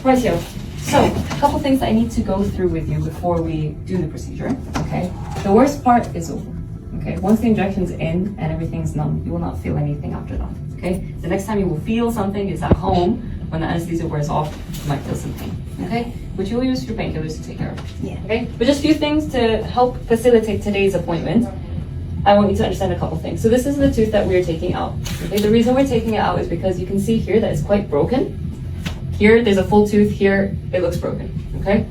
Right here. So, a couple things I need to go through with you before we do the procedure, okay? The worst part is over, okay? Once the injection's in and everything's numb, you will not feel anything after that, okay? The next time you will feel something is at home. When the anesthesia wears off, you might feel some pain, okay? Which you'll use your painkillers to take care of, okay? But just a few things to help facilitate today's appointment. I want you to understand a couple things. So this is the tooth that we're taking out, okay? The reason we're taking it out is because you can see here that it's quite broken. Here, there's a full tooth. Here, it looks broken, okay?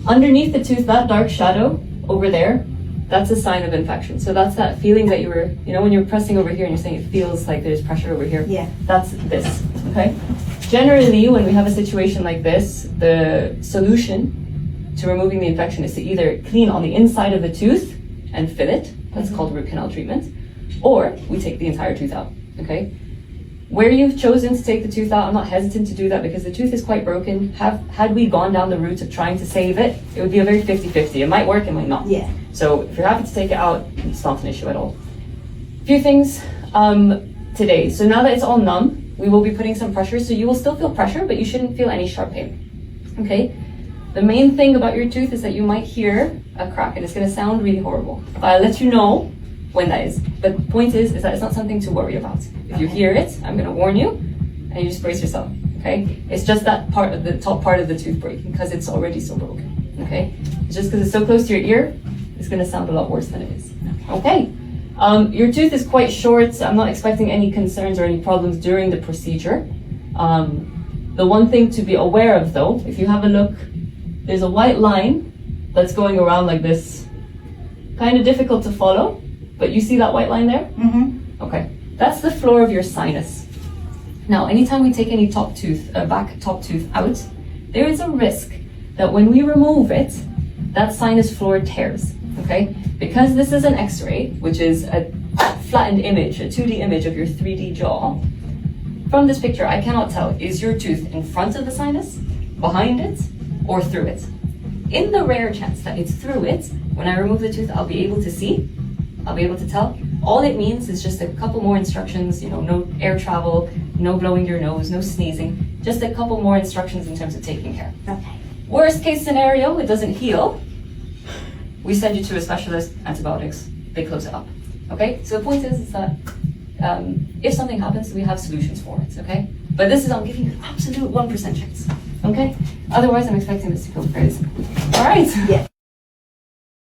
Underneath the tooth, that dark shadow over there, that's a sign of infection. So that's that feeling that you were, you know, when you're pressing over here and you're saying it feels like there's pressure over here. Yeah. That's this, okay? Generally, when we have a situation like this, the solution to removing the infection is to either clean on the inside of the tooth and fill it. That's called root canal treatment. Or we take the entire tooth out, okay? Where you've chosen to take the tooth out, I'm not hesitant to do that because the tooth is quite broken. Had we gone down the route of trying to save it, it would be a very 50-50. It might work, it might not. Yeah. So if you're happy to take it out, it's not an issue at all. A few things today. So now that it's all numb, we will be putting some pressure. So you will still feel pressure, but you shouldn't feel any sharp pain, okay? The main thing about your tooth is that you might hear a crack, and it's gonna sound really horrible. But I'll let you know when that is. But the point is that it's not something to worry about. If you hear it, I'm gonna warn you, and you just brace yourself, okay? It's just that part of the top part of the tooth breaking because it's already so broken, okay? It's just because it's so close to your ear, it's gonna sound a lot worse than it is, okay? Your tooth is quite short, so I'm not expecting any concerns or any problems during the procedure. The one thing to be aware of though, if you have a look, there's a white line that's going around like this. Kind of difficult to follow, but you see that white line there? Mm-hmm. Okay, that's the floor of your sinus. Now, anytime we take any top tooth, back top tooth out, there is a risk that when we remove it, that sinus floor tears, okay? Because this is an X-ray, which is a flattened image, a 2D image of your 3D jaw, from this picture, I cannot tell, is your tooth in front of the sinus, behind it, or through it? In the rare chance that it's through it, when I remove the tooth, I'll be able to see, I'll be able to tell. All it means is just a couple more instructions, you know, no air travel, no blowing your nose, no sneezing, just a couple more instructions in terms of taking care. Okay. Worst case scenario, it doesn't heal. We send you to a specialist, antibiotics, they close it up, okay? So the point is that if something happens, we have solutions for it, okay? But this is, I'm giving you an absolute 1% chance, okay? Otherwise, I'm expecting this to go fairly simple. All right? Yeah.